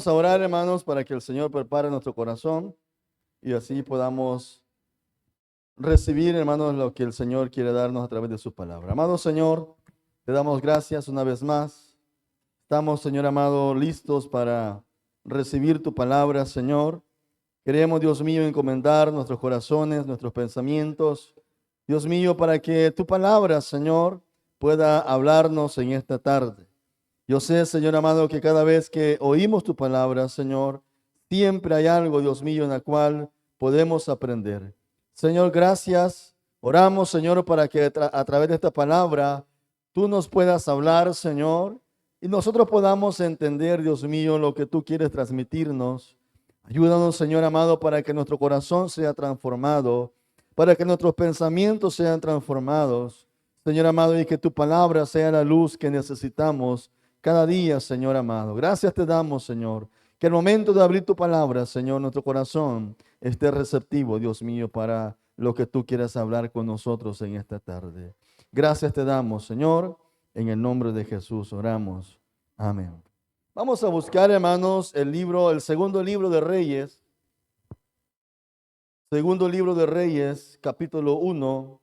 Vamos a orar, hermanos, para que el Señor prepare nuestro corazón y así podamos recibir, hermanos, lo que el Señor quiere darnos a través de su palabra. Amado Señor, te damos gracias una vez más. Estamos, Señor amado, listos para recibir tu palabra, Señor. Queremos, Dios mío, encomendar nuestros corazones, nuestros pensamientos, Dios mío, para que tu palabra, Señor, pueda hablarnos en esta tarde. Yo sé, Señor amado, que cada vez que oímos tu palabra, Señor, siempre hay algo, Dios mío, en la cual podemos aprender. Señor, gracias. Oramos, Señor, para que a través de esta palabra tú nos puedas hablar, Señor, y nosotros podamos entender, Dios mío, lo que tú quieres transmitirnos. Ayúdanos, Señor amado, para que nuestro corazón sea transformado, para que nuestros pensamientos sean transformados, Señor amado, y que tu palabra sea la luz que necesitamos cada día, Señor amado. Gracias te damos, Señor, que al momento de abrir tu palabra, Señor, nuestro corazón esté receptivo, Dios mío, para lo que tú quieras hablar con nosotros en esta tarde. Gracias te damos, Señor, en el nombre de Jesús oramos. Amén. Vamos a buscar, hermanos, el segundo libro de Reyes. Segundo libro de Reyes, capítulo 1.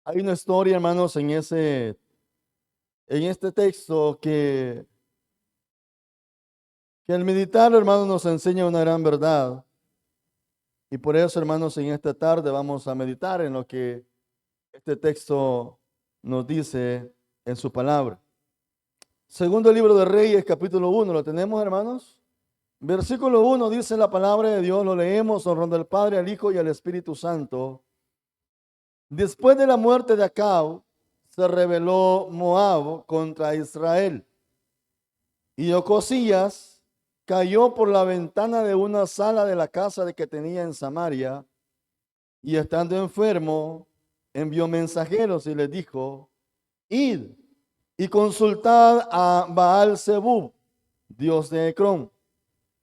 Hay una historia, hermanos, en este texto que al meditar, hermanos, nos enseña una gran verdad. Y por eso, hermanos, en esta tarde vamos a meditar en lo que este texto nos dice en su palabra. Segundo libro de Reyes, capítulo 1. ¿Lo tenemos, hermanos? Versículo 1 dice la palabra de Dios, lo leemos honrando al Padre, al Hijo y al Espíritu Santo. Después de la muerte de Acab, se rebeló Moab contra Israel. Y Ocosías cayó por la ventana de una sala de la casa de que tenía en Samaria, y estando enfermo, envió mensajeros y les dijo: id y consultad a Baal-Zebub, dios de Ecrón,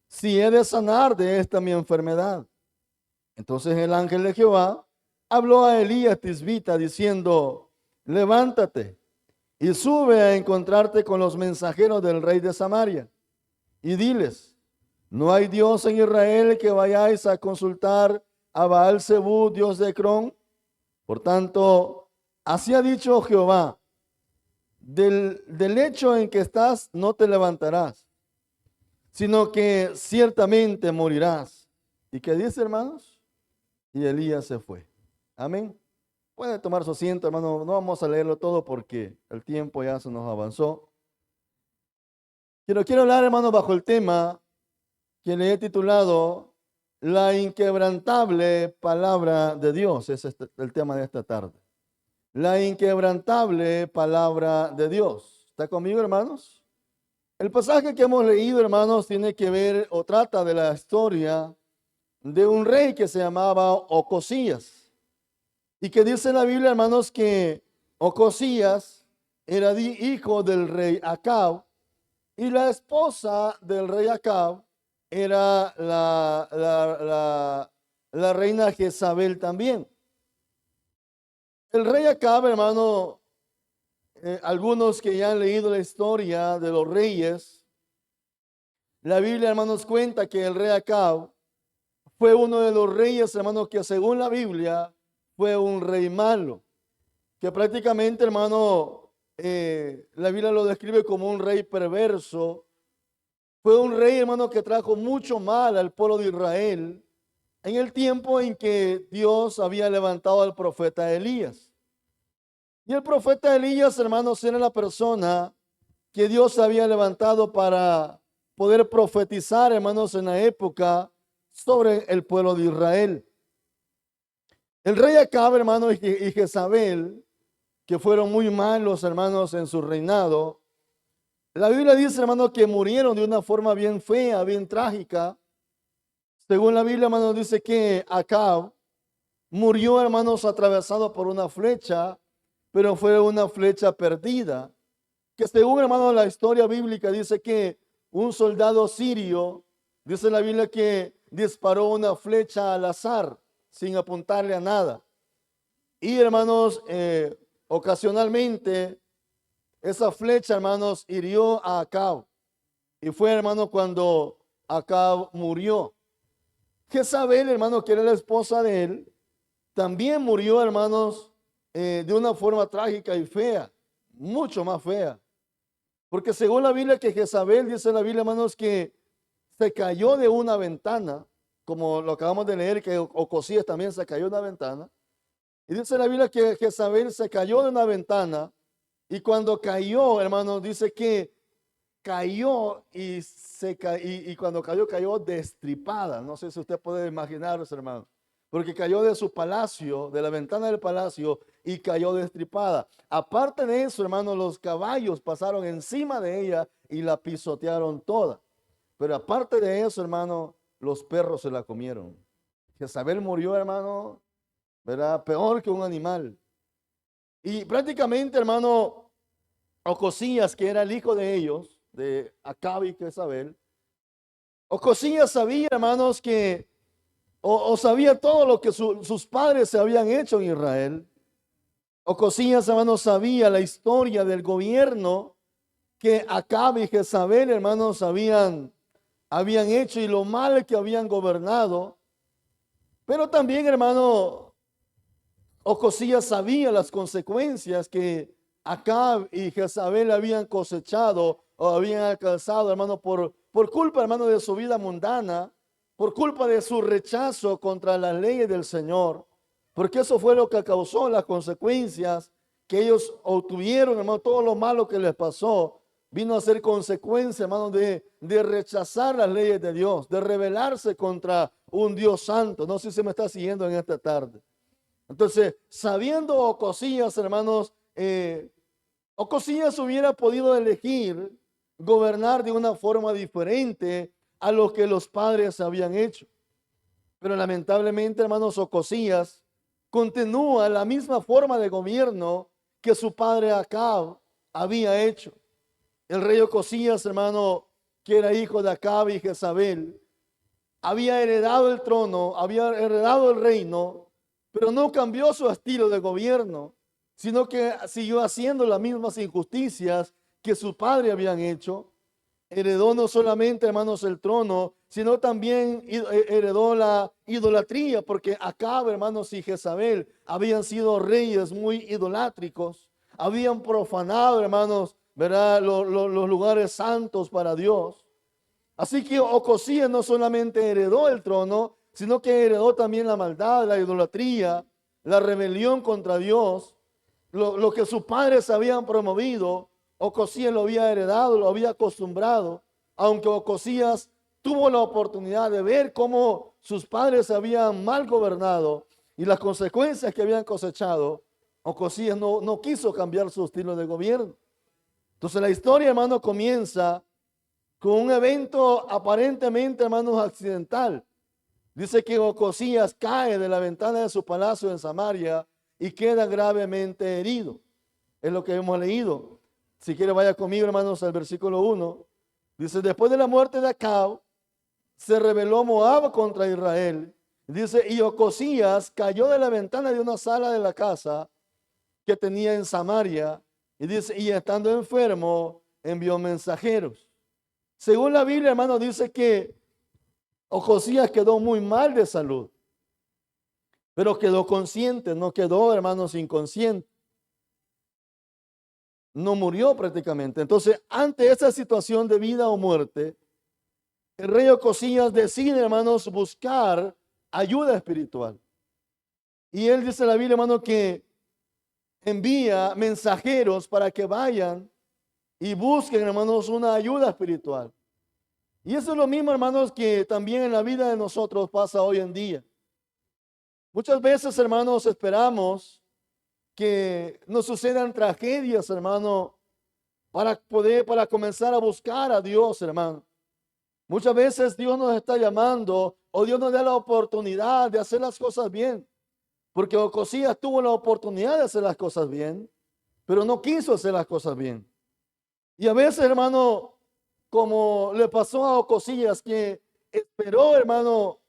si he de sanar de esta mi enfermedad. Entonces el ángel de Jehová habló a Elías Tisbita diciendo: levántate y sube a encontrarte con los mensajeros del rey de Samaria y diles: ¿no hay Dios en Israel que vayáis a consultar a Baal-Zebub, dios de Ecrón? Por tanto, así ha dicho Jehová: del lecho en que estás no te levantarás, sino que ciertamente morirás. ¿Y qué dice, hermanos? Y Elías se fue. Amén. Puede tomar su asiento, hermano. No vamos a leerlo todo porque el tiempo ya se nos avanzó. Pero quiero hablar, hermano, bajo el tema que le he titulado La inquebrantable palabra de Dios. Ese es el tema de esta tarde. La inquebrantable palabra de Dios. ¿Está conmigo, hermanos? El pasaje que hemos leído, hermanos, tiene que ver o trata de la historia de un rey que se llamaba Ocosías. Y que dice la Biblia, hermanos, que Ocosías era hijo del rey Acab, y la esposa del rey Acab era la reina Jezabel también. El rey Acab, hermano, algunos que ya han leído la historia de los reyes, la Biblia, hermanos, cuenta que el rey Acab fue uno de los reyes, hermanos, que según la Biblia fue un rey malo, que prácticamente, hermano, la Biblia lo describe como un rey perverso. Fue un rey, hermano, que trajo mucho mal al pueblo de Israel en el tiempo en que Dios había levantado al profeta Elías. Y el profeta Elías, hermanos, era la persona que Dios había levantado para poder profetizar, hermanos, en la época sobre el pueblo de Israel. El rey Acab, hermano, y Jezabel, que fueron muy malos, hermanos, en su reinado. La Biblia dice, hermano, que murieron de una forma bien fea, bien trágica. Según la Biblia, hermano, dice que Acab murió, hermanos, atravesado por una flecha, pero fue una flecha perdida. Que según, hermano, la historia bíblica dice que un soldado sirio, dice la Biblia, que disparó una flecha al azar, sin apuntarle a nada. Y, hermanos, ocasionalmente, esa flecha, hermanos, hirió a Acab. Y fue, hermano, cuando Acab murió. Jezabel, hermano, que era la esposa de él, también murió, hermanos, de una forma trágica y fea, mucho más fea. Porque según la Biblia, que Jezabel, dice la Biblia, hermanos, que se cayó de una ventana, como lo acabamos de leer, que Ocosías también se cayó de una ventana. Y dice la Biblia que Jezabel se cayó de una ventana, y cuando cayó, hermanos, dice que cayó y cuando cayó, cayó destripada. No sé si usted puede imaginarse, hermano. Porque cayó de su palacio, de la ventana del palacio, y cayó destripada. Aparte de eso, hermano, los caballos pasaron encima de ella y la pisotearon toda. Pero aparte de eso, hermano, los perros se la comieron. Jezabel murió, hermano, ¿verdad? Peor que un animal. Y prácticamente, hermano, Ocosías, que era el hijo de ellos, de Acab y Jezabel, Ocosías sabía, hermanos, que o sabía todo lo que sus padres se habían hecho en Israel. Ocosías, hermanos, sabía la historia del gobierno que Acab y Jezabel, hermanos, habían hecho y lo mal que habían gobernado. Pero también, hermano, Ocosías sabía las consecuencias que Acab y Jezabel habían cosechado o habían alcanzado, hermano, por culpa, hermano, de su vida mundana, por culpa de su rechazo contra las leyes del Señor, porque eso fue lo que causó las consecuencias que ellos obtuvieron, hermano. Todo lo malo que les pasó vino a ser consecuencia, hermano, de rechazar las leyes de Dios, de rebelarse contra un Dios santo. No sé si me está siguiendo en esta tarde. Entonces, sabiendo Ocosías, hermanos, Ocosías hubiera podido elegir gobernar de una forma diferente a lo que los padres habían hecho. Pero lamentablemente, hermanos, Ocosías continúa la misma forma de gobierno que su padre Acab había hecho. El rey Ocosías, hermano, que era hijo de Acab y Jezabel, había heredado el trono, había heredado el reino, pero no cambió su estilo de gobierno, sino que siguió haciendo las mismas injusticias que su padre habían hecho. Heredó no solamente, hermanos, el trono, sino también heredó la idolatría, porque Acab, hermanos, y Jezabel habían sido reyes muy idolátricos, habían profanado, hermanos, ¿verdad? Los lugares santos para Dios. Así que Ocosías no solamente heredó el trono, sino que heredó también la maldad, la idolatría, la rebelión contra Dios, lo que sus padres habían promovido. Ocosías lo había heredado, lo había acostumbrado, aunque Ocosías tuvo la oportunidad de ver cómo sus padres habían mal gobernado y las consecuencias que habían cosechado. Ocosías no quiso cambiar su estilo de gobierno. Entonces la historia, hermano, comienza con un evento aparentemente, hermanos, accidental. Dice que Ocosías cae de la ventana de su palacio en Samaria y queda gravemente herido. Es lo que hemos leído. Si quiere, vaya conmigo, hermanos, al versículo 1. Dice, después de la muerte de Acab, se rebeló Moab contra Israel. Dice, y Ocosías cayó de la ventana de una sala de la casa que tenía en Samaria. Y dice, y estando enfermo, envió mensajeros. Según la Biblia, hermano, dice que Ocosías quedó muy mal de salud, pero quedó consciente, no quedó, hermanos, inconsciente. No murió prácticamente. Entonces, ante esa situación de vida o muerte, el rey Ocosías decide, hermanos, buscar ayuda espiritual. Y él dice en la Biblia, hermano, que envía mensajeros para que vayan y busquen, hermanos, una ayuda espiritual. Y eso es lo mismo, hermanos, que también en la vida de nosotros pasa hoy en día. Muchas veces, hermanos, esperamos que nos sucedan tragedias, hermano, para comenzar a buscar a Dios, hermano. Muchas veces Dios nos está llamando o Dios nos da la oportunidad de hacer las cosas bien. Porque Ocosías tuvo la oportunidad de hacer las cosas bien, pero no quiso hacer las cosas bien. Y a veces, hermano, como le pasó a Ocosías, que esperó, hermano,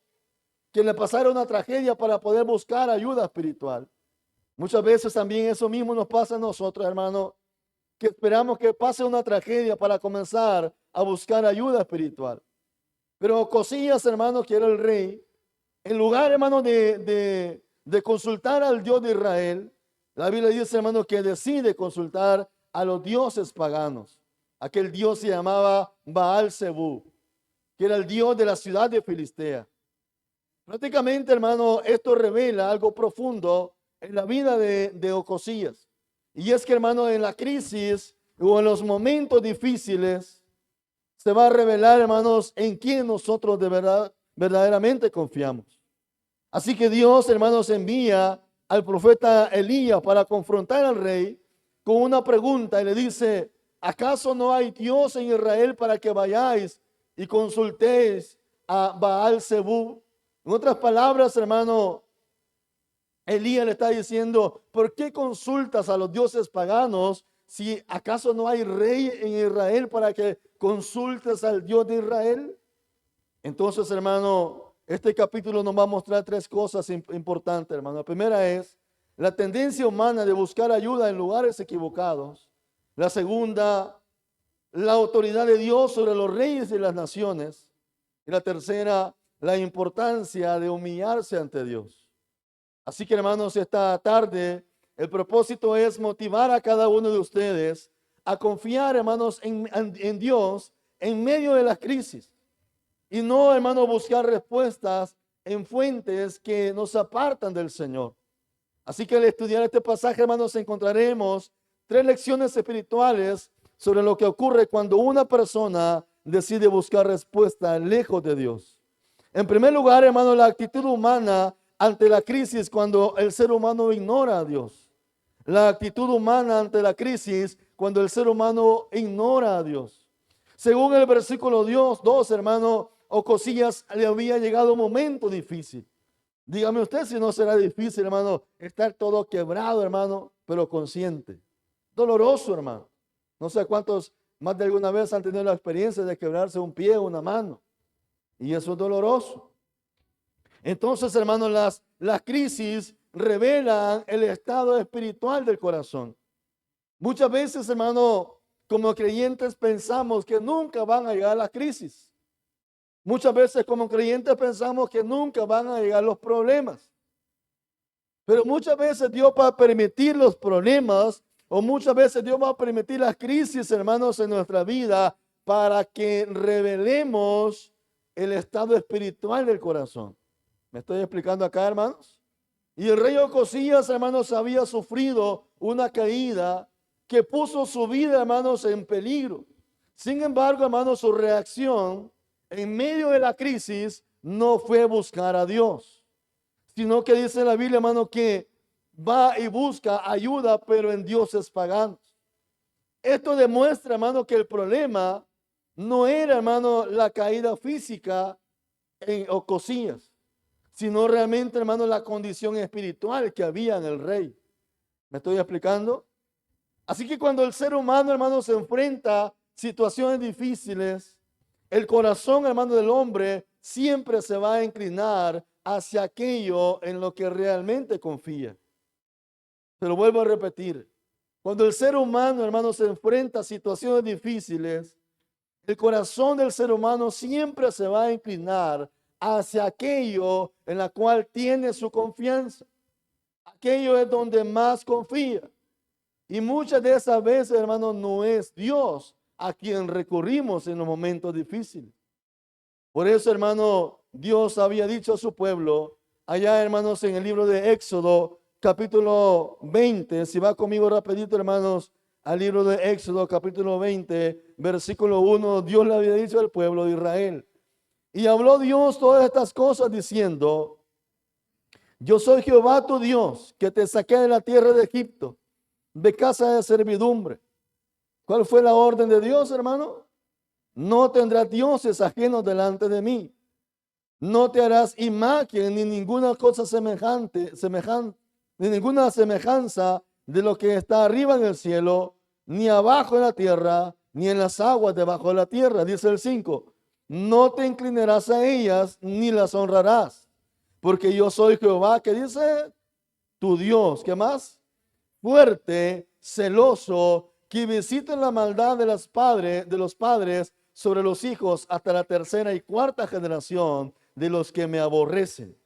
que le pasara una tragedia para poder buscar ayuda espiritual. Muchas veces también eso mismo nos pasa a nosotros, hermano, que esperamos que pase una tragedia para comenzar a buscar ayuda espiritual. Pero Ocosías, hermano, que era el rey, en lugar, hermano, de consultar al Dios de Israel, la Biblia dice, hermano, que decide consultar a los dioses paganos. Aquel dios se llamaba Baal Zebú, que era el dios de la ciudad de Filistea. Prácticamente, hermano, esto revela algo profundo en la vida de Ocosías. Y es que, hermano, en la crisis o en los momentos difíciles, se va a revelar, hermanos, en quién nosotros de verdad, verdaderamente confiamos. Así que Dios, hermanos, envía al profeta Elías para confrontar al rey con una pregunta y le dice, ¿acaso no hay Dios en Israel para que vayáis y consultéis a Baal Zebú? En otras palabras, hermano, Elías le está diciendo, ¿por qué consultas a los dioses paganos si acaso no hay rey en Israel para que consultes al Dios de Israel? Entonces, hermano, este capítulo nos va a mostrar tres cosas importantes, hermano. La primera es la tendencia humana de buscar ayuda en lugares equivocados. La segunda, la autoridad de Dios sobre los reyes de las naciones. Y la tercera, la importancia de humillarse ante Dios. Así que, hermanos, esta tarde el propósito es motivar a cada uno de ustedes a confiar, hermanos, en Dios en medio de las crisis. Y no, hermano, buscar respuestas en fuentes que nos apartan del Señor. Así que al estudiar este pasaje, hermanos, encontraremos tres lecciones espirituales sobre lo que ocurre cuando una persona decide buscar respuesta lejos de Dios. En primer lugar, hermano, la actitud humana ante la crisis cuando el ser humano ignora a Dios. La actitud humana ante la crisis cuando el ser humano ignora a Dios. Según el versículo 2, hermano, Ocosías le había llegado un momento difícil. Dígame usted si no será difícil, hermano, estar todo quebrado, hermano, pero consciente. Doloroso, hermano. No sé cuántos más de alguna vez han tenido la experiencia de quebrarse un pie o una mano. Y eso es doloroso. Entonces, hermano, las crisis revelan el estado espiritual del corazón. Muchas veces, hermano, como creyentes pensamos que nunca van a llegar las crisis. Muchas veces como creyentes pensamos que nunca van a llegar los problemas. Pero muchas veces Dios va a permitir los problemas o muchas veces Dios va a permitir las crisis, hermanos, en nuestra vida para que revelemos el estado espiritual del corazón. ¿Me estoy explicando acá, hermanos? Y el rey Ocosías, hermanos, había sufrido una caída que puso su vida, hermanos, en peligro. Sin embargo, hermanos, su reacción en medio de la crisis no fue buscar a Dios, sino que dice la Biblia, hermano, que va y busca ayuda, pero en dioses paganos. Esto demuestra, hermano, que el problema no era, hermano, la caída física en Ocosías, sino realmente, hermano, la condición espiritual que había en el rey. ¿Me estoy explicando? Así que cuando el ser humano, hermano, se enfrenta a situaciones difíciles, el corazón, hermano, del hombre siempre se va a inclinar hacia aquello en lo que realmente confía. Pero vuelvo a repetir, cuando el ser humano, hermano, se enfrenta a situaciones difíciles, el corazón del ser humano siempre se va a inclinar hacia aquello en la cual tiene su confianza. Aquello es donde más confía. Y muchas de esas veces, hermano, no es Dios a quien recurrimos en los momentos difíciles. Por eso, hermano, Dios había dicho a su pueblo, allá, hermanos, en el libro de Éxodo, capítulo 20, si va conmigo rapidito, hermanos, al libro de Éxodo, capítulo 20, versículo 1, Dios le había dicho al pueblo de Israel. Y habló Dios todas estas cosas diciendo, yo soy Jehová tu Dios, que te saqué de la tierra de Egipto, de casa de servidumbre. ¿Cuál fue la orden de Dios, hermano? No tendrás dioses ajenos delante de mí. No te harás imagen ni ninguna cosa semejante, ni ninguna semejanza de lo que está arriba en el cielo, ni abajo en la tierra, ni en las aguas debajo de la tierra. Dice el 5. No te inclinarás a ellas, ni las honrarás, porque yo soy Jehová, que dice tu Dios. ¿Qué más? Fuerte, celoso que visiten la maldad de los padres sobre los hijos hasta la tercera y cuarta generación de los que me aborrecen.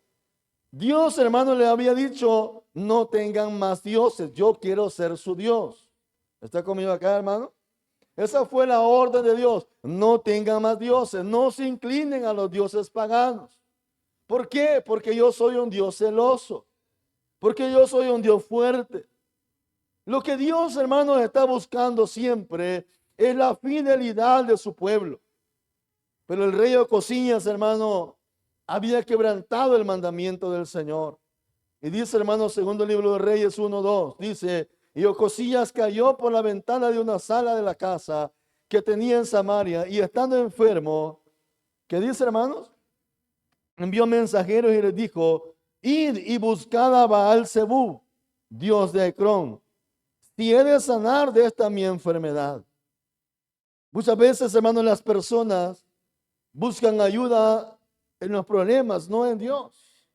Dios, hermano, le había dicho, no tengan más dioses, yo quiero ser su Dios. ¿Está conmigo acá, hermano? Esa fue la orden de Dios. No tengan más dioses, no se inclinen a los dioses paganos. ¿Por qué? Porque yo soy un Dios celoso, porque yo soy un Dios fuerte. Lo que Dios, hermano, está buscando siempre es la fidelidad de su pueblo. Pero el rey Ocosías, hermano, había quebrantado el mandamiento del Señor. Y dice, hermano, segundo libro de Reyes 1:2, dice, y Ocosías cayó por la ventana de una sala de la casa que tenía en Samaria, y estando enfermo, ¿qué dice, hermanos? Envió mensajeros y les dijo, id y buscad a Baal-zebub, dios de Ecrón, si he de sanar de esta mi enfermedad. Muchas veces, hermanos, las personas buscan ayuda en los problemas, no en Dios.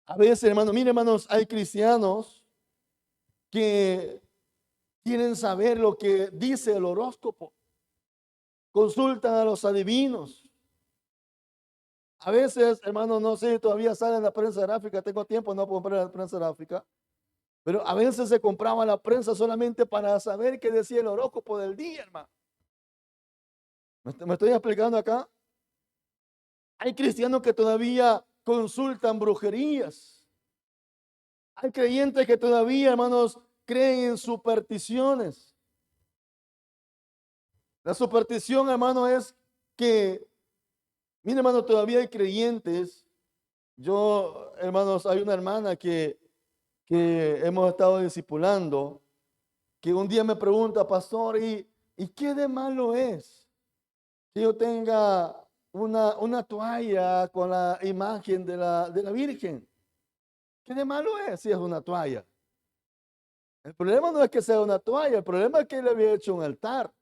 A veces, hermanos, miren, hermanos, hay cristianos que quieren saber lo que dice el horóscopo. Consultan a los adivinos. A veces, hermanos, no sé, todavía sale en la prensa gráfica. Tengo tiempo, no puedo comprar la prensa gráfica. Pero a veces se compraba la prensa solamente para saber qué decía el horóscopo del día, hermano. ¿Me estoy explicando acá? Hay cristianos que todavía consultan brujerías. Hay creyentes que todavía, hermanos, creen en supersticiones. La superstición, hermano, es que, mire, hermano, todavía hay creyentes. Yo, hermanos, hay una hermana que hemos estado discipulando, que un día me pregunta, pastor, ¿y qué de malo es que yo tenga una toalla con la imagen de la Virgen? ¿Qué de malo es si es una toalla? El problema no es que sea una toalla, el problema es que le había hecho un altar.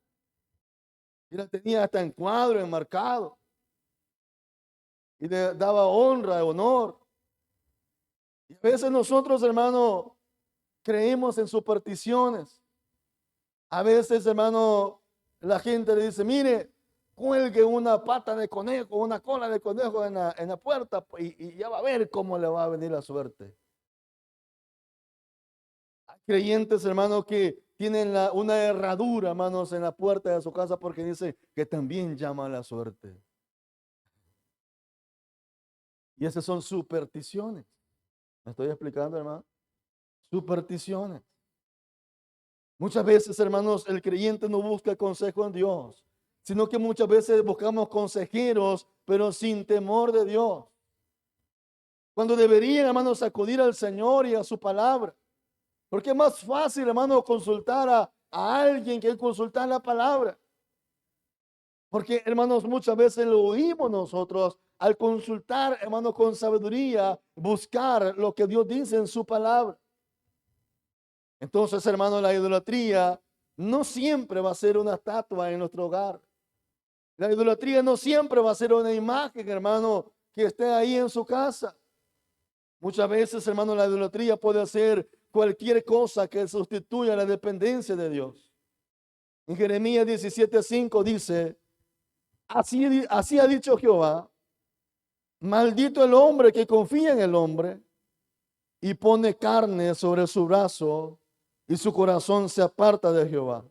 Y la tenía hasta en cuadro, enmarcado. Y le daba honra, honor. Y a veces nosotros, hermano, creemos en supersticiones. A veces, hermano, la gente le dice, mire, cuelgue una pata de conejo, una cola de conejo en la puerta y ya va a ver cómo le va a venir la suerte. Hay creyentes, hermano, que tienen una herradura, hermanos, en la puerta de su casa porque dice que también llama a la suerte. Y esas son supersticiones. ¿Me estoy explicando, hermano? Supersticiones. Muchas veces, hermanos, el creyente no busca consejo en Dios, sino que muchas veces buscamos consejeros, pero sin temor de Dios. Cuando deberían, hermanos, acudir al Señor y a su palabra. Porque es más fácil, hermano, consultar a alguien que consultar la palabra. Porque, hermanos, muchas veces lo oímos nosotros al consultar, hermanos, con sabiduría, buscar lo que Dios dice en su palabra. Entonces, hermano, la idolatría no siempre va a ser una estatua en nuestro hogar. La idolatría no siempre va a ser una imagen, hermano, que esté ahí en su casa. Muchas veces, hermano, la idolatría puede ser cualquier cosa que sustituya la dependencia de Dios. En Jeremías 17:5 dice, así ha dicho Jehová, maldito el hombre que confía en el hombre y pone carne sobre su brazo y su corazón se aparta de Jehová.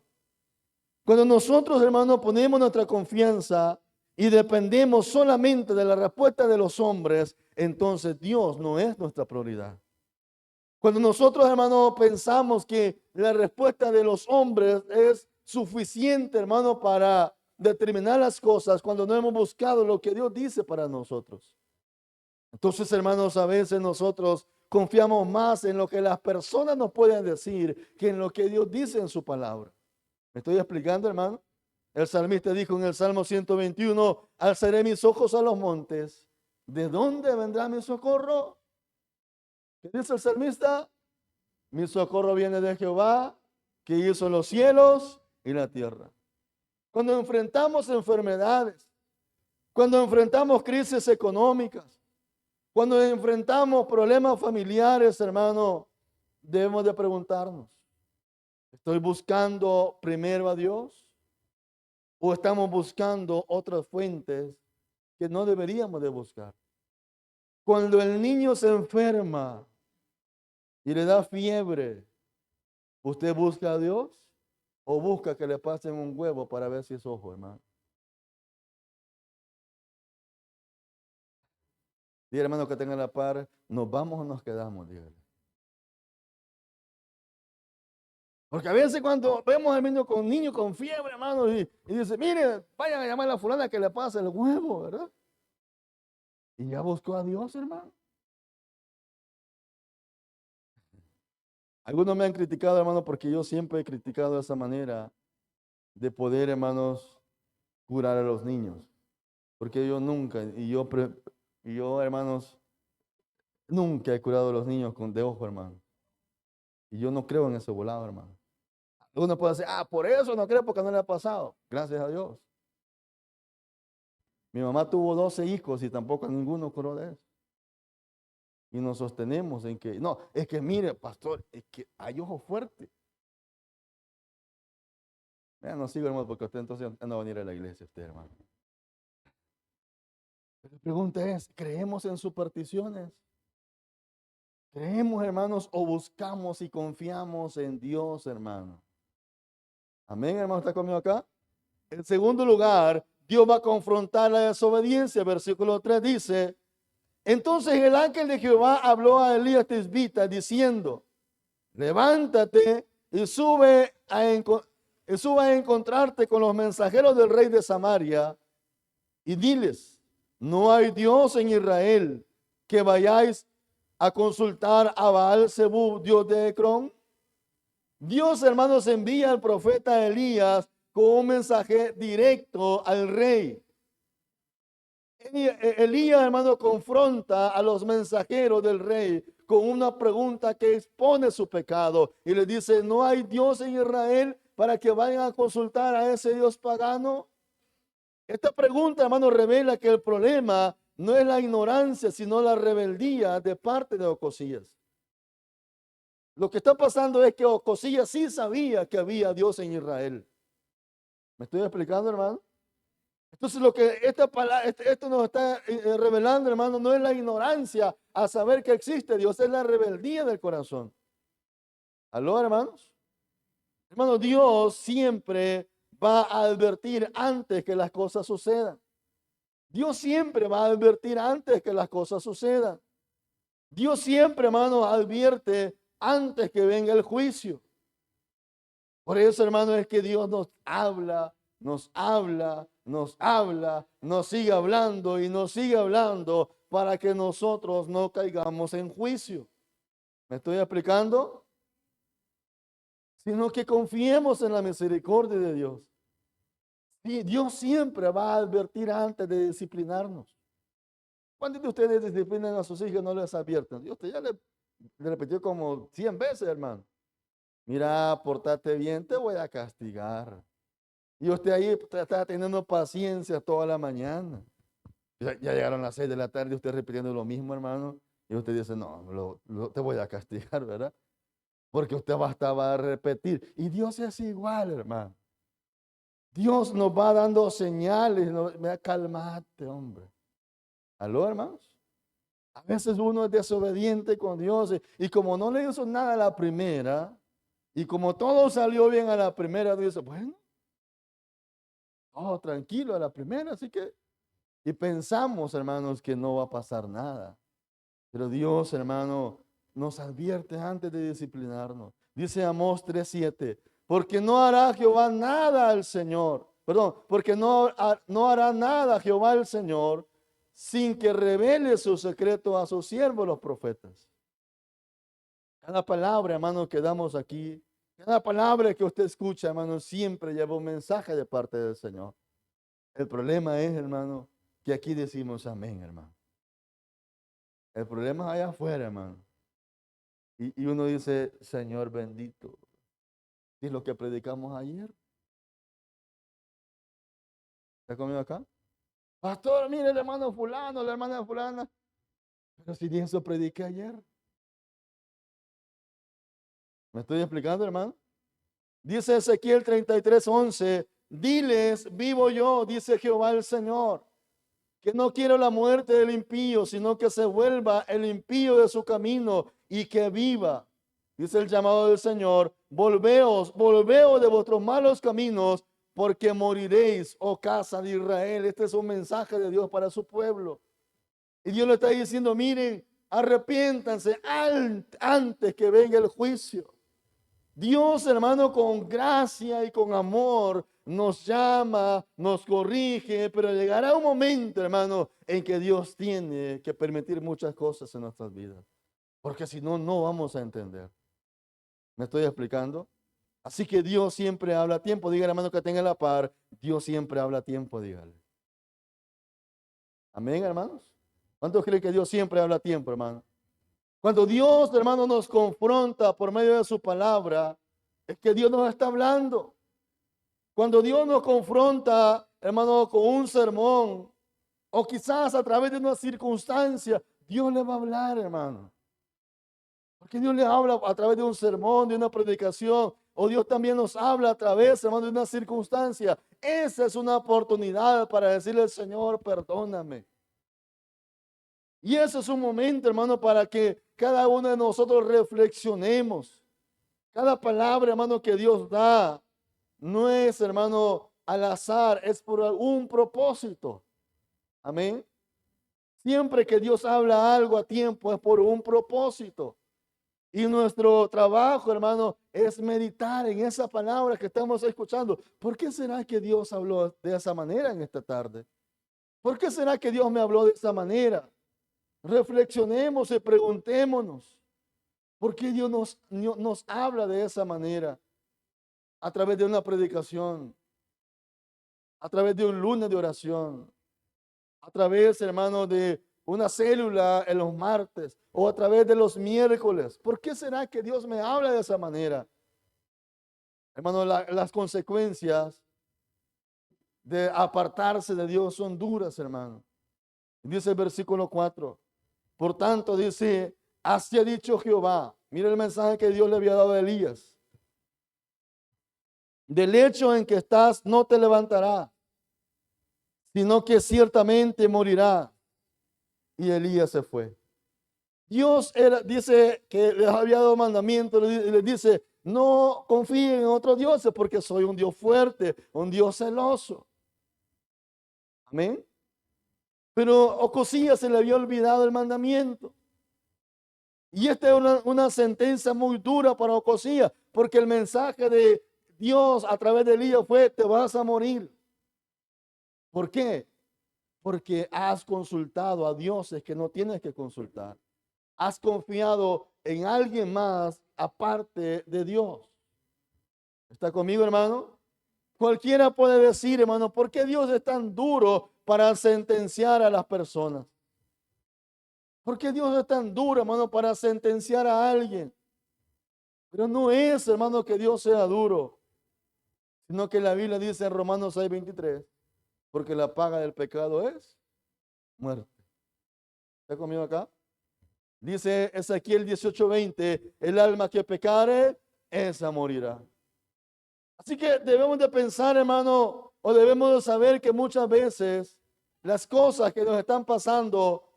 Cuando nosotros, hermanos, ponemos nuestra confianza y dependemos solamente de la respuesta de los hombres, entonces Dios no es nuestra prioridad. Cuando nosotros, hermanos, pensamos que la respuesta de los hombres es suficiente, hermano, para determinar las cosas, cuando no hemos buscado lo que Dios dice para nosotros. Entonces, hermanos, a veces nosotros confiamos más en lo que las personas nos pueden decir que en lo que Dios dice en su palabra. ¿Me estoy explicando, hermano? El salmista dijo en el Salmo 121, alzaré mis ojos a los montes. ¿De dónde vendrá mi socorro? ¿Qué dice el salmista? Mi socorro viene de Jehová, que hizo los cielos y la tierra. Cuando enfrentamos enfermedades, cuando enfrentamos crisis económicas, cuando enfrentamos problemas familiares, hermano, debemos de preguntarnos, ¿Estoy buscando primero a Dios? ¿O estamos buscando otras fuentes que no deberíamos de buscar? Cuando el niño se enferma y le da fiebre, ¿usted busca a Dios o busca que le pasen un huevo para ver si es ojo, hermano? Dígale, hermano, que tenga la par, ¿nos vamos o nos quedamos? Dígale. Porque a veces cuando vemos al niño con fiebre, hermano, y dice, mire, vayan a llamar a la fulana que le pase el huevo, ¿verdad? Y ya buscó a Dios, hermano. Algunos me han criticado, hermano, porque yo siempre he criticado esa manera de poder, hermanos, curar a los niños. Porque yo nunca, hermanos, nunca he curado a los niños de ojo, hermano. Y yo no creo en ese volado, hermano. Uno puede decir, por eso no creo porque no le ha pasado. Gracias a Dios. Mi mamá tuvo 12 hijos y tampoco ninguno curó de eso. Y nos sostenemos en que, no, es que mire, pastor, es que hay ojo fuerte. No sigo, hermano, porque usted entonces no va a venir a la iglesia, usted, hermano. Pero la pregunta es, ¿creemos en supersticiones? ¿Creemos, hermanos, o buscamos y confiamos en Dios, hermano? Amén, hermano, ¿está conmigo acá? En segundo lugar, Dios va a confrontar la desobediencia. Versículo 3 dice, entonces el ángel de Jehová habló a Elías Tisbita diciendo, levántate y sube a encontrarte con los mensajeros del rey de Samaria y diles, no hay Dios en Israel que vayáis a consultar a Baal-Zebub, Dios de Ecrón. Dios, hermanos, envía al profeta Elías con un mensaje directo al rey. Elías, hermano, confronta a los mensajeros del rey con una pregunta que expone su pecado y le dice, ¿no hay Dios en Israel para que vayan a consultar a ese Dios pagano? Esta pregunta, hermano, revela que el problema no es la ignorancia, sino la rebeldía de parte de Ocosías. Lo que está pasando es que Ocosías sí sabía que había Dios en Israel. ¿Me estoy explicando, hermano? Entonces lo que esto nos está revelando, hermano, no es la ignorancia a saber que existe Dios, es la rebeldía del corazón. ¿Aló, hermanos? Hermano, Dios siempre va a advertir antes que las cosas sucedan. Dios siempre va a advertir antes que las cosas sucedan. Dios siempre, hermano, advierte antes que venga el juicio. Por eso, hermano, es que Dios nos habla, nos habla, nos habla, nos sigue hablando y nos sigue hablando para que nosotros no caigamos en juicio. ¿Me estoy explicando? Sino que confiemos en la misericordia de Dios. Y Dios siempre va a advertir antes de disciplinarnos. ¿Cuántos de ustedes disciplinan a sus hijos y no les advierten? Dios ya le repitió como 100 veces, hermano. Mira, portate bien, te voy a castigar. Y usted ahí está teniendo paciencia toda la mañana. Ya llegaron las 6 de la tarde y usted repitiendo lo mismo, hermano. Y usted dice, no, te voy a castigar, ¿verdad? Porque usted va a repetir. Y Dios es igual, hermano. Dios nos va dando señales. Calmate, hombre. ¿Aló, hermanos? A veces uno es desobediente con Dios y como no le hizo nada a la primera, y como todo salió bien a la primera, dice, bueno, tranquilo a la primera, así que, y pensamos, hermanos, que no va a pasar nada. Pero Dios, hermano, nos advierte antes de disciplinarnos. Dice Amós 3:7, porque no hará Jehová nada al Señor, perdón, porque no hará nada Jehová el Señor sin que revele su secreto a sus siervos los profetas. Cada palabra, hermano, que damos aquí, cada palabra que usted escucha, hermano, siempre lleva un mensaje de parte del Señor. El problema es, hermano, que aquí decimos amén, hermano. El problema es allá afuera, hermano. Y uno dice, Señor bendito. ¿Y lo que predicamos ayer? ¿Está conmigo acá? Pastor, mire el hermano fulano, la hermana fulana. Pero si de eso prediqué ayer. ¿Me estoy explicando, hermano? Dice Ezequiel 33:11, diles, vivo yo, dice Jehová el Señor, que no quiero la muerte del impío, sino que se vuelva el impío de su camino y que viva. Dice el llamado del Señor, volveos de vuestros malos caminos, porque moriréis, oh casa de Israel. Este es un mensaje de Dios para su pueblo. Y Dios le está diciendo, miren, arrepiéntanse antes que venga el juicio. Dios, hermano, con gracia y con amor nos llama, nos corrige, pero llegará un momento, hermano, en que Dios tiene que permitir muchas cosas en nuestras vidas, porque si no, no vamos a entender. ¿Me estoy explicando? Así que Dios siempre habla a tiempo. Dígale, hermano, que tenga la par. Dios siempre habla a tiempo, dígale. Amén, hermanos. ¿Cuántos creen que Dios siempre habla a tiempo, hermano? Cuando Dios, hermano, nos confronta por medio de su palabra, es que Dios nos está hablando. Cuando Dios nos confronta, hermano, con un sermón, o quizás a través de una circunstancia, Dios le va a hablar, hermano. Porque Dios le habla a través de un sermón, de una predicación, o Dios también nos habla a través, hermano, de una circunstancia. Esa es una oportunidad para decirle al Señor, perdóname. Y ese es un momento, hermano, para que cada uno de nosotros reflexionemos. Cada palabra, hermano, que Dios da, no es, hermano, al azar, es por un propósito. Amén. Siempre que Dios habla algo a tiempo, es por un propósito. Y nuestro trabajo, hermano, es meditar en esa palabra que estamos escuchando. ¿Por qué será que Dios habló de esa manera en esta tarde? ¿Por qué será que Dios me habló de esa manera? Reflexionemos y preguntémonos, ¿por qué Dios nos habla de esa manera? A través de una predicación, a través de un lunes de oración, a través, hermano, de una célula en los martes o a través de los miércoles. ¿Por qué será que Dios me habla de esa manera? Hermano, las consecuencias de apartarse de Dios son duras, hermano. Dice el versículo 4. Por tanto, dice, así ha dicho Jehová. Mira el mensaje que Dios le había dado a Elías. Del lecho en que estás no te levantará, sino que ciertamente morirá. Y Elías se fue. Dios dice que les había dado mandamiento, les dice, no confíen en otros dioses porque soy un Dios fuerte, un Dios celoso. Amén. Pero a Ocosías se le había olvidado el mandamiento. Y esta es una sentencia muy dura para Ocosías, porque el mensaje de Dios a través de Elías fue, te vas a morir. ¿Por qué? Porque has consultado a dioses que no tienes que consultar. Has confiado en alguien más aparte de Dios. ¿Está conmigo, hermano? Cualquiera puede decir, hermano, ¿por qué Dios es tan duro para sentenciar a las personas? ¿Por qué Dios es tan duro, hermano, para sentenciar a alguien? Pero no es, hermano, que Dios sea duro, sino que la Biblia dice en Romanos 6:23, porque la paga del pecado es muerte. ¿Está conmigo acá? Dice Ezequiel 18:20, el alma que pecare, esa morirá. Así que debemos de pensar, hermano, o debemos de saber que muchas veces las cosas que nos están pasando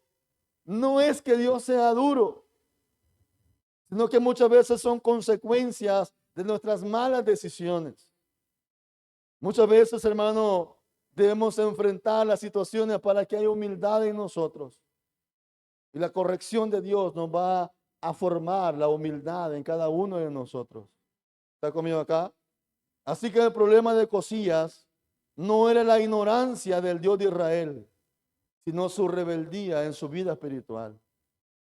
no es que Dios sea duro, sino que muchas veces son consecuencias de nuestras malas decisiones. Muchas veces, hermano, debemos enfrentar las situaciones para que haya humildad en nosotros. Y la corrección de Dios nos va a formar la humildad en cada uno de nosotros. ¿Está conmigo acá? Así que el problema de Ocosías no era la ignorancia del Dios de Israel, sino su rebeldía en su vida espiritual.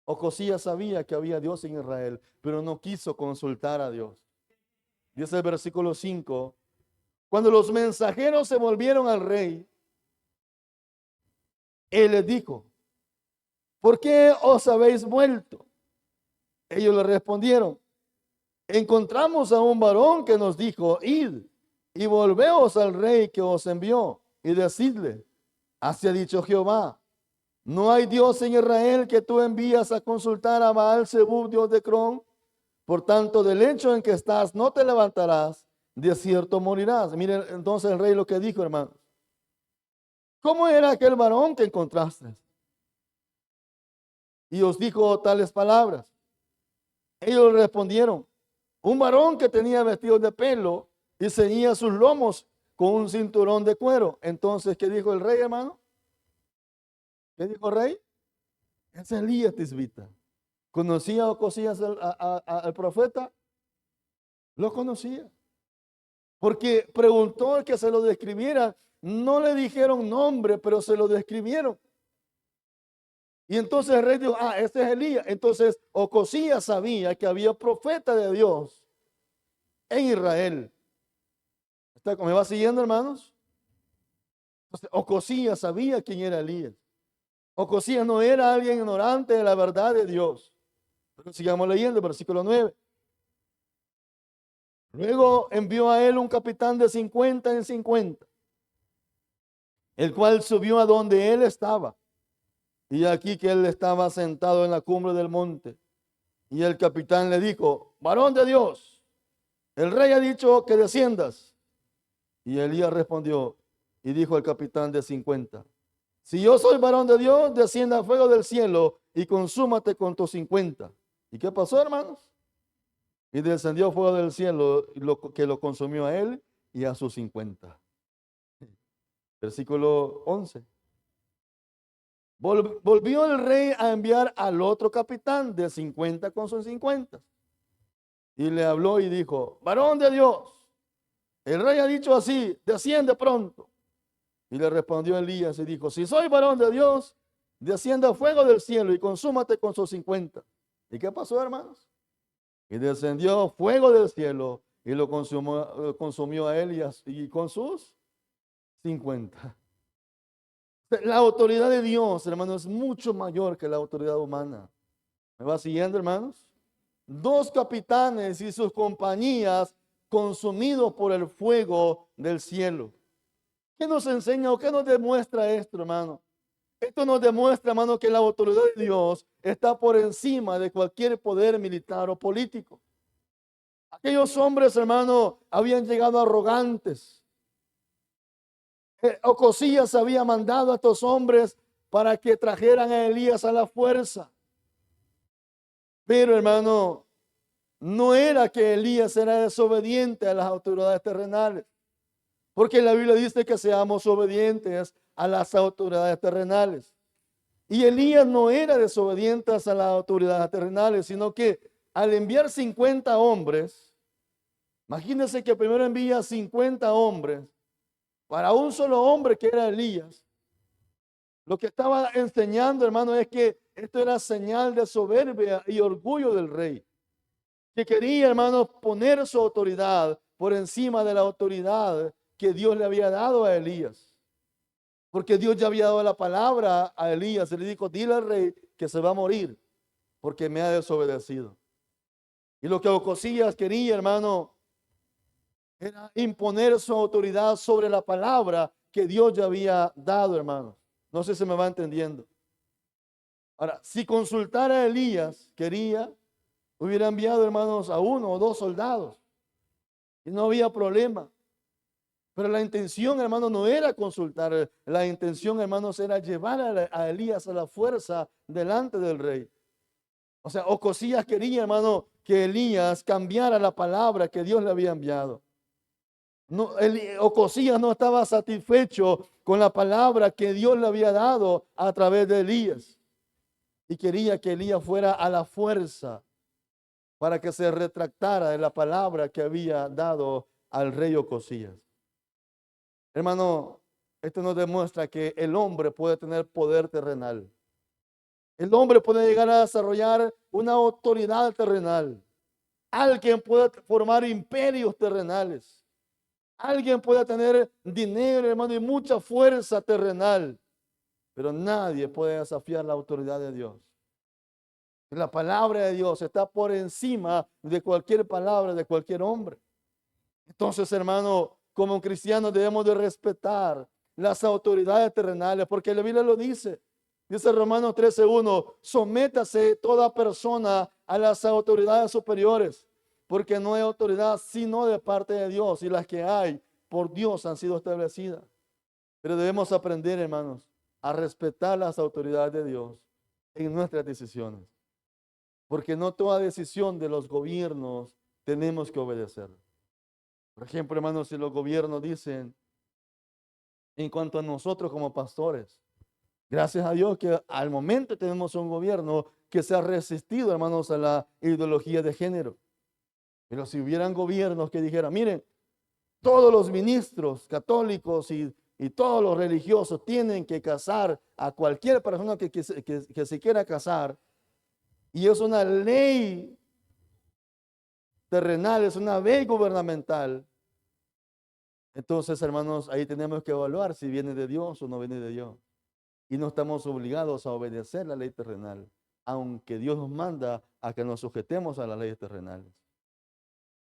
Ocosías sabía que había Dios en Israel, pero no quiso consultar a Dios. Dice el versículo 5, cuando los mensajeros se volvieron al rey, él les dijo, ¿por qué os habéis vuelto? Ellos le respondieron, encontramos a un varón que nos dijo, id y volveos al rey que os envió y decidle, así ha dicho Jehová, no hay Dios en Israel que tú envías a consultar a Baal Zebub, Dios de Cron. Por tanto, del hecho en que estás no te levantarás, de cierto morirás. Miren entonces el rey lo que dijo, hermanos. ¿Cómo era aquel varón que encontraste? Y os dijo tales palabras. Ellos respondieron, un varón que tenía vestidos de pelo y ceñía sus lomos con un cinturón de cuero. Entonces, ¿qué dijo el rey, hermano? ¿Qué dijo el rey? Es Elías tisbita. ¿Conocía o conocías al profeta? Lo conocía. Porque preguntó que se lo describiera. No le dijeron nombre, pero se lo describieron. Y entonces el rey dijo, este es Elías. Entonces Ocosías sabía que había profeta de Dios en Israel. ¿Me va siguiendo, hermanos? Entonces Ocosías sabía quién era Elías. Ocosías no era alguien ignorante de la verdad de Dios. Pero sigamos leyendo, versículo 9. Luego envió a él un capitán de 50 en 50, el cual subió a donde él estaba. Y aquí que él estaba sentado en la cumbre del monte. Y el capitán le dijo, varón de Dios, el rey ha dicho que desciendas. Y Elías respondió y dijo al capitán de 50, si yo soy varón de Dios, descienda a fuego del cielo y consúmate con tus 50. ¿Y qué pasó, hermanos? Y descendió fuego del cielo que lo consumió a él y a sus 50. Versículo 11. Volvió el rey a enviar al otro capitán de 50 con sus 50. Y le habló y dijo, varón de Dios, el rey ha dicho así, desciende pronto. Y le respondió Elías y dijo, si soy varón de Dios, descienda a fuego del cielo y consúmate con sus 50. ¿Y qué pasó, hermanos? Y descendió fuego del cielo y lo consumió a él y con sus 50. La autoridad de Dios, hermanos, es mucho mayor que la autoridad humana. ¿Me va siguiendo, hermanos? Dos capitanes y sus compañías consumidos por el fuego del cielo. ¿Qué nos enseña o qué nos demuestra esto, hermano? Esto nos demuestra, hermano, que la autoridad de Dios está por encima de cualquier poder militar o político. Aquellos hombres, hermano, habían llegado arrogantes. Ocosías había mandado a estos hombres para que trajeran a Elías a la fuerza. Pero, hermano, no era que Elías era desobediente a las autoridades terrenales. Porque la Biblia dice que seamos obedientes a las autoridades terrenales. Y Elías no era desobediente a las autoridades terrenales, sino que al enviar 50 hombres, imagínense que primero envía 50 hombres para un solo hombre que era Elías. Lo que estaba enseñando, hermano, es que esto era señal de soberbia y orgullo del rey, que quería, hermano, poner su autoridad por encima de la autoridad que Dios le había dado a Elías. Porque Dios ya había dado la palabra a Elías y le dijo, dile al rey que se va a morir porque me ha desobedecido. Y lo que Ocosías quería, hermano, era imponer su autoridad sobre la palabra que Dios ya había dado, hermano. No sé si me va entendiendo. Ahora, si consultara a Elías, hubiera enviado, hermanos, a uno o dos soldados. Y no había problema. Pero la intención, hermano, no era consultar. La intención, hermanos, era llevar a Elías a la fuerza delante del rey. O sea, Ocosías quería, hermano, que Elías cambiara la palabra que Dios le había enviado. No, Ocosías no estaba satisfecho con la palabra que Dios le había dado a través de Elías. Y quería que Elías fuera a la fuerza para que se retractara de la palabra que había dado al rey Ocosías. Hermano, esto nos demuestra que el hombre puede tener poder terrenal. El hombre puede llegar a desarrollar una autoridad terrenal. Alguien puede formar imperios terrenales. Alguien puede tener dinero, hermano, y mucha fuerza terrenal. Pero nadie puede desafiar la autoridad de Dios. La palabra de Dios está por encima de cualquier palabra de cualquier hombre. Entonces, hermano, como cristianos debemos de respetar las autoridades terrenales, porque la Biblia lo dice. Dice Romanos 13:1, sométase toda persona a las autoridades superiores, porque no hay autoridad sino de parte de Dios, y las que hay por Dios han sido establecidas. Pero debemos aprender, hermanos, a respetar las autoridades de Dios en nuestras decisiones, porque no toda decisión de los gobiernos tenemos que obedecer. Por ejemplo, hermanos, si los gobiernos dicen, en cuanto a nosotros como pastores, gracias a Dios que al momento tenemos un gobierno que se ha resistido, hermanos, a la ideología de género. Pero si hubieran gobiernos que dijeran, miren, todos los ministros católicos y todos los religiosos tienen que casar a cualquier persona que se quiera casar, y es una ley terrenal, es una ley gubernamental. Entonces, hermanos, ahí tenemos que evaluar si viene de Dios o no viene de Dios. Y no estamos obligados a obedecer la ley terrenal, aunque Dios nos manda a que nos sujetemos a las leyes terrenales.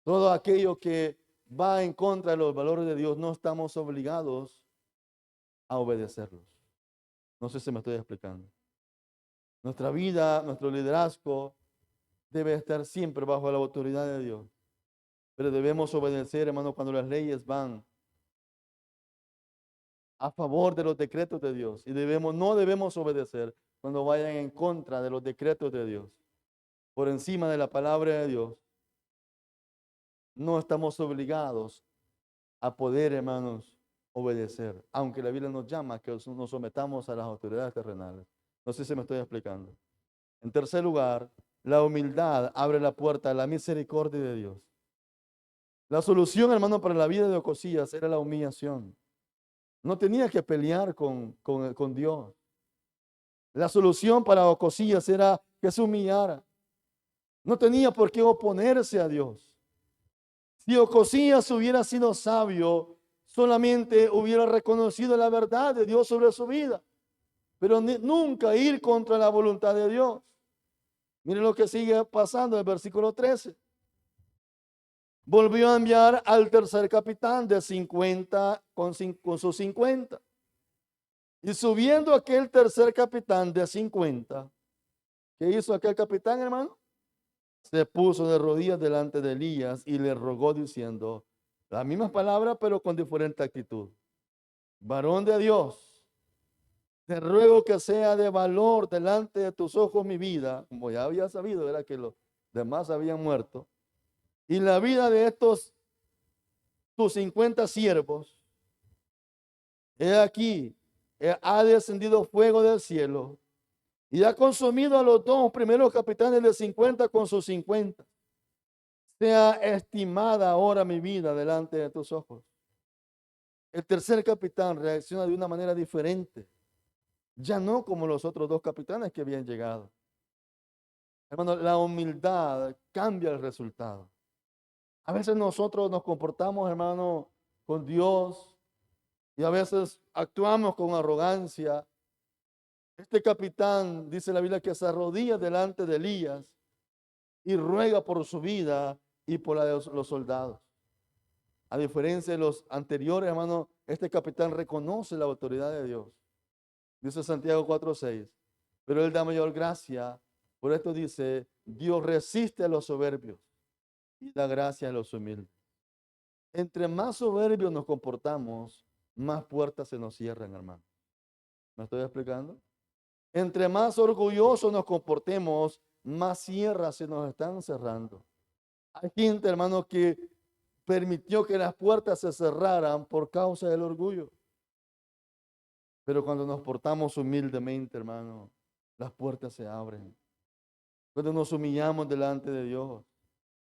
Todo aquello que va en contra de los valores de Dios, no estamos obligados a obedecerlos. No sé si me estoy explicando. Nuestra vida, nuestro liderazgo debe estar siempre bajo la autoridad de Dios. Pero debemos obedecer, hermano, cuando las leyes van a favor de los decretos de Dios. Y no debemos obedecer cuando vayan en contra de los decretos de Dios. Por encima de la palabra de Dios, no estamos obligados a poder, hermanos, obedecer. Aunque la Biblia nos llama a que nos sometamos a las autoridades terrenales. No sé si me estoy explicando. En tercer lugar, la humildad abre la puerta a la misericordia de Dios. La solución, hermano, para la vida de Ocosías era la humillación. No tenía que pelear con Dios. La solución para Ocosías era que se humillara. No tenía por qué oponerse a Dios. Si Ocosías hubiera sido sabio, solamente hubiera reconocido la verdad de Dios sobre su vida, pero nunca ir contra la voluntad de Dios. Miren lo que sigue pasando en el versículo 13. Volvió a enviar al tercer capitán de 50 con sus 50. Y subiendo aquel tercer capitán de 50, ¿qué hizo aquel capitán, hermano? Se puso de rodillas delante de Elías y le rogó diciendo las mismas palabras, pero con diferente actitud. Varón de Dios, te ruego que sea de valor delante de tus ojos mi vida, como ya había sabido, era que los demás habían muerto, y la vida de estos tus 50 siervos. He aquí, ha descendido fuego del cielo y ha consumido a los dos primeros capitanes de 50 con sus 50. Sea estimada ahora mi vida delante de tus ojos. El tercer capitán reacciona de una manera diferente, ya no como los otros dos capitanes que habían llegado. Hermano, la humildad cambia el resultado. A veces nosotros nos comportamos, hermano, con Dios y a veces actuamos con arrogancia. Este capitán, dice la Biblia, que se arrodilla delante de Elías y ruega por su vida y por la de los soldados. A diferencia de los anteriores, hermano, este capitán reconoce la autoridad de Dios. Dice Santiago 4:6. Pero él da mayor gracia. Por esto dice, Dios resiste a los soberbios y da gracia a los humildes. Entre más soberbios nos comportamos, más puertas se nos cierran, hermano. ¿Me estoy explicando? Entre más orgullosos nos comportemos, más sierras se nos están cerrando. Hay gente, hermano, que permitió que las puertas se cerraran por causa del orgullo. Pero cuando nos portamos humildemente, hermano, las puertas se abren. Cuando nos humillamos delante de Dios,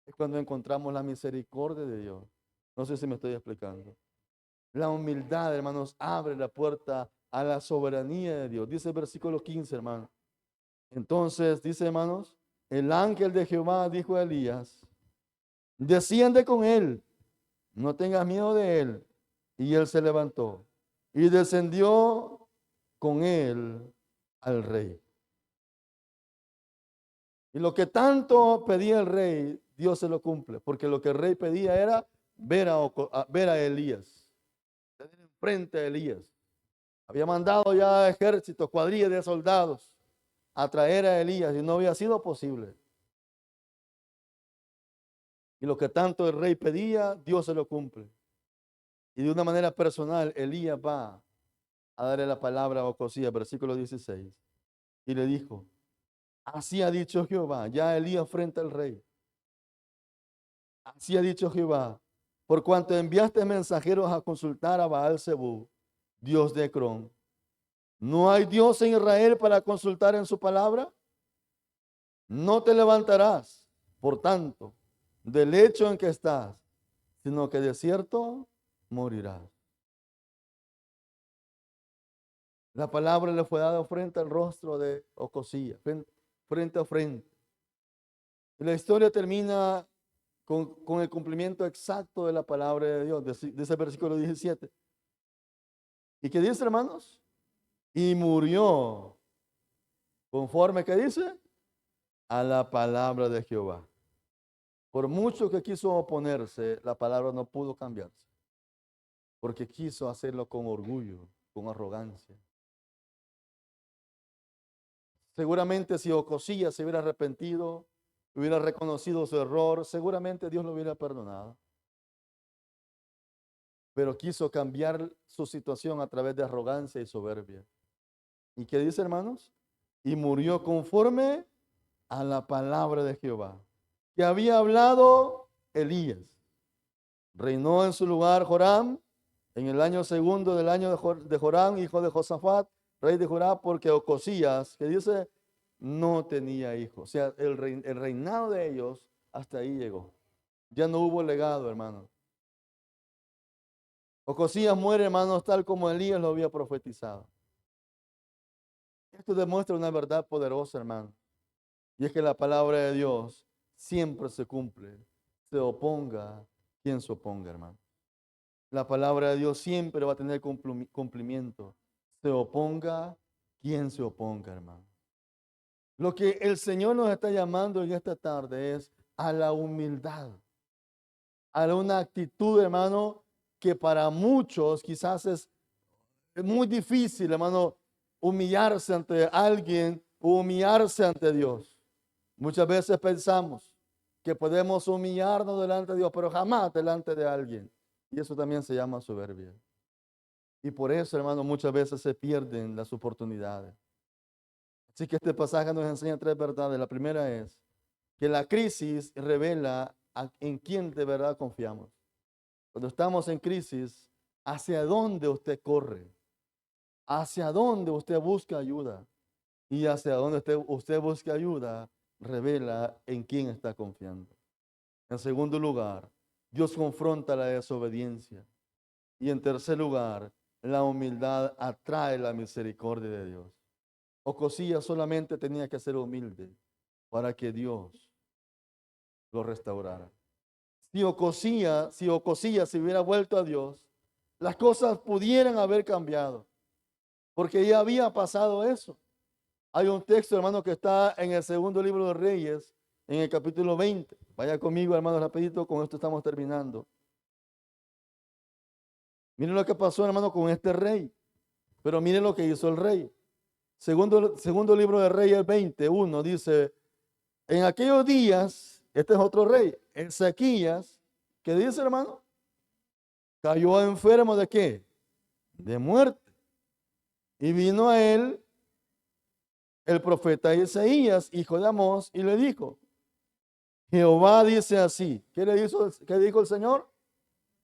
es cuando encontramos la misericordia de Dios. No sé si me estoy explicando. La humildad, hermanos, abre la puerta a la soberanía de Dios. Dice el versículo 15, hermano. Entonces, dice, hermanos, el ángel de Jehová dijo a Elías, desciende con él, no tengas miedo de él. Y él se levantó y descendió con él al rey. Y lo que tanto pedía el rey, Dios se lo cumple, porque lo que el rey pedía era ver a Elías, tener enfrente a Elías. Había mandado ya ejércitos, cuadrillas de soldados a traer a Elías y no había sido posible. Y lo que tanto el rey pedía, Dios se lo cumple. Y de una manera personal, Elías va a darle la palabra a Ocosías, versículo 16. Y le dijo, así ha dicho Jehová, ya Elías frente al rey. Así ha dicho Jehová, por cuanto enviaste mensajeros a consultar a Baal-Zebú, Dios de Ecrón. ¿No hay Dios en Israel para consultar en su palabra? No te levantarás, por tanto, del lecho en que estás, sino que de cierto morirás. La palabra le fue dada frente al rostro de Ocosías, frente a frente. Y la historia termina con el cumplimiento exacto de la palabra de Dios, de ese versículo 17. ¿Y qué dice, hermanos? Y murió, conforme que dice, a la palabra de Jehová. Por mucho que quiso oponerse, la palabra no pudo cambiarse, porque quiso hacerlo con orgullo, con arrogancia. Seguramente si Ocosías se hubiera arrepentido, hubiera reconocido su error, seguramente Dios lo hubiera perdonado. Pero quiso cambiar su situación a través de arrogancia y soberbia. ¿Y qué dice, hermanos? Y murió conforme a la palabra de Jehová, que había hablado Elías. Reinó en su lugar Joram, en el año segundo del año de Joram, hijo de Josafat, rey de Judá, porque Ocosías, que dice, no tenía hijos. O sea, el reinado de ellos hasta ahí llegó. Ya no hubo legado, hermano. Ocosías muere, hermanos, tal como Elías lo había profetizado. Esto demuestra una verdad poderosa, hermano. Y es que la palabra de Dios siempre se cumple. Se oponga quien se oponga, hermano. La palabra de Dios siempre va a tener cumplimiento. Se oponga quien se oponga, hermano. Lo que el Señor nos está llamando en esta tarde es a la humildad, a una actitud, hermano, que para muchos quizás es muy difícil, hermano, humillarse ante alguien o humillarse ante Dios. Muchas veces pensamos que podemos humillarnos delante de Dios, pero jamás delante de alguien. Y eso también se llama soberbia. Y por eso, hermano, muchas veces se pierden las oportunidades. Así que este pasaje nos enseña tres verdades. La primera es que la crisis revela en quién de verdad confiamos. Cuando estamos en crisis, ¿hacia dónde usted corre? ¿Hacia dónde usted busca ayuda? Y hacia dónde usted busca ayuda, revela en quién está confiando. En segundo lugar, Dios confronta la desobediencia. Y en tercer lugar, la humildad atrae la misericordia de Dios. Ocosías solamente tenía que ser humilde para que Dios lo restaurara. Si Ocosías se hubiera vuelto a Dios, las cosas pudieran haber cambiado, porque ya había pasado eso. Hay un texto, hermano, que está en el segundo libro de Reyes, en el capítulo 20. Vaya conmigo, hermano, rapidito, con esto estamos terminando. Miren lo que pasó, hermano, con este rey. Pero miren lo que hizo el rey. Segundo libro de Reyes 21 dice, en aquellos días, este es otro rey, Ezequías, ¿qué dice, hermano? Cayó enfermo ¿de qué? De muerte. Y vino a él el profeta Isaías, hijo de Amós, y le dijo, Jehová dice así, ¿qué dijo el Señor?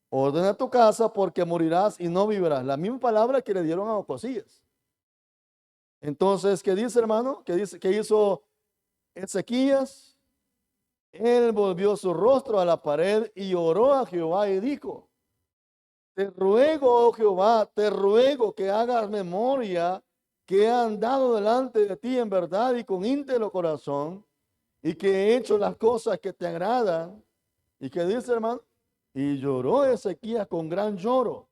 Ordena tu casa porque morirás y no vivirás. La misma palabra que le dieron a Ocosías. Entonces, ¿qué dice, hermano? ¿Qué hizo Ezequías? Él volvió su rostro a la pared y oró a Jehová y dijo, te ruego, oh Jehová, te ruego que hagas memoria que he andado delante de ti en verdad y con íntegro corazón y que he hecho las cosas que te agradan. ¿Y qué dice, hermano? Y lloró Ezequías con gran lloro.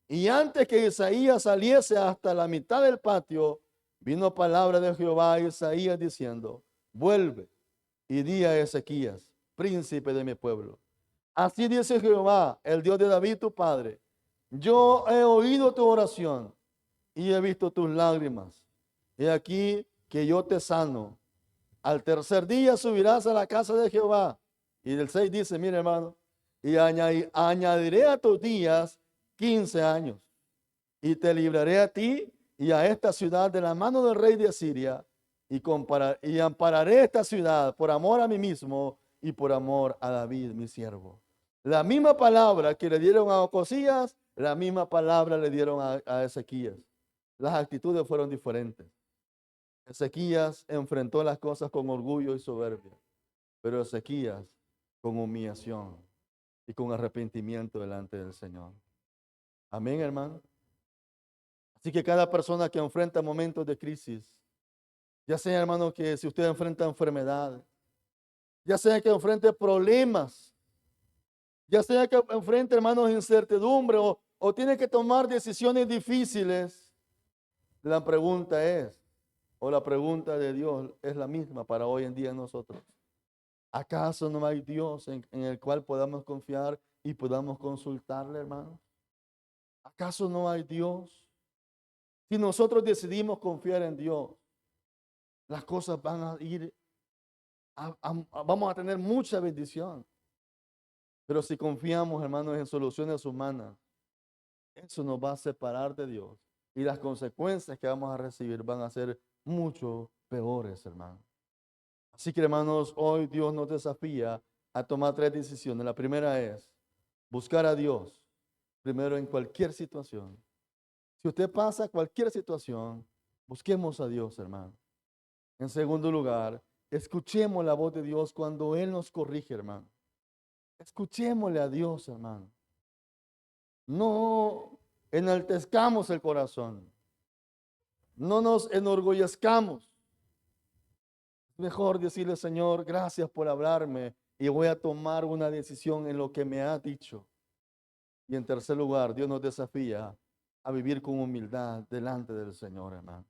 Y antes que Isaías saliese hasta la mitad del patio, vino palabra de Jehová a Isaías diciendo, vuelve y di a Ezequías, príncipe de mi pueblo. Así dice Jehová, el Dios de David, tu padre. Yo he oído tu oración y he visto tus lágrimas. He aquí que yo te sano. Al tercer día subirás a la casa de Jehová Y del 6 dice, mire hermano, y añadiré a tus días 15 años, y te libraré a ti y a esta ciudad de la mano del rey de Asiria, y ampararé esta ciudad por amor a mí mismo y por amor a David, mi siervo. La misma palabra que le dieron a Ocosías, la misma palabra le dieron a Ezequías. Las actitudes fueron diferentes. Ezequías enfrentó las cosas con orgullo y soberbia, pero Ezequías con humillación y con arrepentimiento delante del Señor. Amén, hermano. Así que cada persona que enfrenta momentos de crisis, ya sea, hermano, que si usted enfrenta enfermedades, ya sea que enfrente problemas, ya sea que enfrente, hermanos, incertidumbre o tiene que tomar decisiones difíciles, la pregunta es, o la pregunta de Dios es la misma para hoy en día nosotros. ¿Acaso no hay Dios en el cual podamos confiar y podamos consultarle, hermano? ¿Acaso no hay Dios? Si nosotros decidimos confiar en Dios, las cosas van a ir, vamos a tener mucha bendición. Pero si confiamos, hermanos, en soluciones humanas, eso nos va a separar de Dios. Y las consecuencias que vamos a recibir van a ser mucho peores, hermano. Así que, hermanos, hoy Dios nos desafía a tomar 3 decisiones. La primera es buscar a Dios, primero en cualquier situación. Si usted pasa cualquier situación, busquemos a Dios, hermano. En segundo lugar, escuchemos la voz de Dios cuando Él nos corrige, hermano. Escuchémosle a Dios, hermano. No enaltezcamos el corazón. No nos enorgullezcamos. Mejor decirle, Señor, gracias por hablarme y voy a tomar una decisión en lo que me ha dicho. Y en tercer lugar, Dios nos desafía a vivir con humildad delante del Señor, hermano.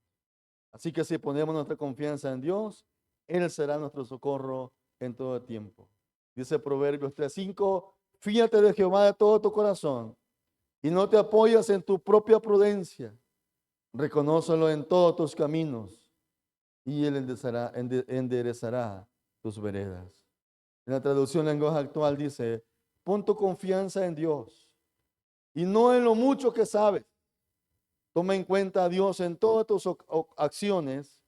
Así que si ponemos nuestra confianza en Dios, Él será nuestro socorro en todo tiempo. Dice Proverbios 3:5, fíjate de Jehová de todo tu corazón y no te apoyas en tu propia prudencia. Reconócelo en todos tus caminos y Él enderezará tus veredas. En la traducción lenguaje actual dice, pon tu confianza en Dios y no en lo mucho que sabes. Toma en cuenta a Dios en todas tus acciones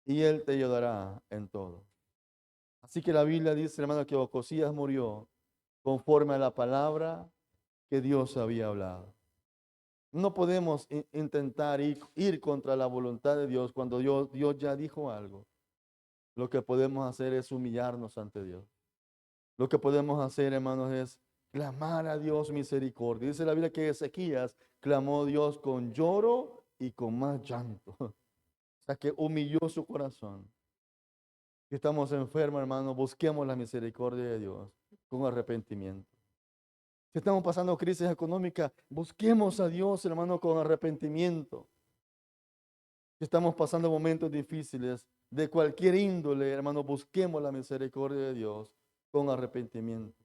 y Él te ayudará en todo. Así que la Biblia dice, hermano, que Ocosías murió conforme a la palabra que Dios había hablado. No podemos intentar ir contra la voluntad de Dios cuando Dios ya dijo algo. Lo que podemos hacer es humillarnos ante Dios. Lo que podemos hacer, hermanos, es clamar a Dios misericordia. Dice la Biblia que Ezequías clamó a Dios con lloro y con más llanto. O sea, que humilló su corazón. Si estamos enfermos, hermanos, busquemos la misericordia de Dios con arrepentimiento. Si estamos pasando crisis económica, busquemos a Dios, hermano, con arrepentimiento. Si estamos pasando momentos difíciles de cualquier índole, hermano, busquemos la misericordia de Dios con arrepentimiento.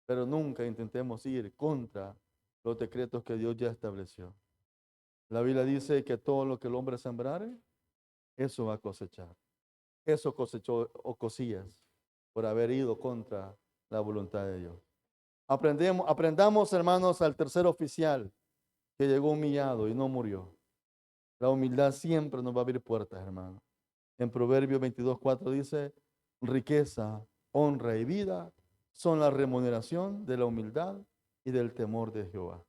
Pero nunca intentemos ir contra los decretos que Dios ya estableció. La Biblia dice que todo lo que el hombre sembrare, eso va a cosechar. Eso cosechó Ocosías por haber ido contra la voluntad de Dios. Aprendamos, hermanos, al tercer oficial que llegó humillado y no murió. La humildad siempre nos va a abrir puertas, hermano. En Proverbios 22:4 dice, riqueza, honra y vida son la remuneración de la humildad y del temor de Jehová.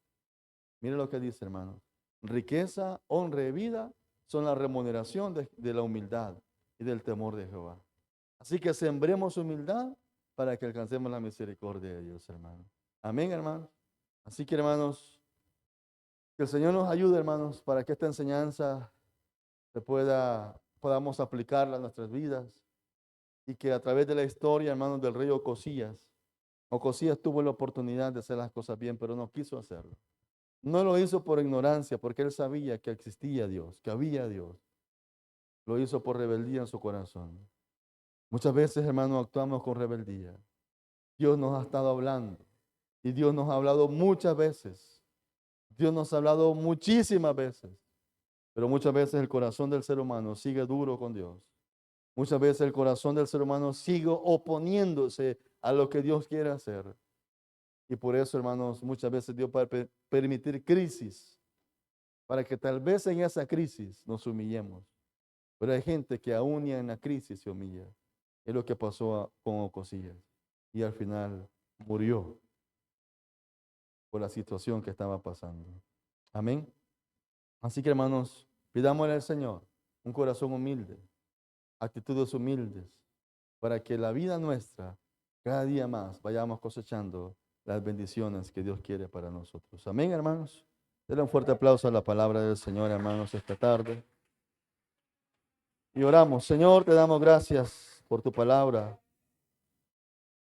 Mire lo que dice, hermano. Riqueza, honra y vida son la remuneración de la humildad y del temor de Jehová. Así que sembremos humildad para que alcancemos la misericordia de Dios, hermano. Amén, hermanos. Así que, hermanos, que el Señor nos ayude, hermanos, para que esta enseñanza podamos aplicarla a nuestras vidas y que a través de la historia, hermanos, del rey Ocosías tuvo la oportunidad de hacer las cosas bien, pero no quiso hacerlo. No lo hizo por ignorancia, porque él sabía que existía Dios, que había Dios. Lo hizo por rebeldía en su corazón. Muchas veces, hermanos, actuamos con rebeldía. Dios nos ha estado hablando y Dios nos ha hablado muchas veces. Dios nos ha hablado muchísimas veces, pero muchas veces el corazón del ser humano sigue duro con Dios. Muchas veces el corazón del ser humano sigue oponiéndose a lo que Dios quiere hacer. Y por eso, hermanos, muchas veces Dios puede permitir crisis, para que tal vez en esa crisis nos humillemos. Pero hay gente que aún ya en la crisis se humilla. Es lo que pasó con Ocosías. Y al final murió por la situación que estaba pasando. Amén. Así que, hermanos, pidámosle al Señor un corazón humilde, actitudes humildes, para que la vida nuestra, cada día más, vayamos cosechando las bendiciones que Dios quiere para nosotros. Amén, hermanos. Denle un fuerte aplauso a la palabra del Señor, hermanos, esta tarde. Y oramos. Señor, te damos gracias por tu palabra.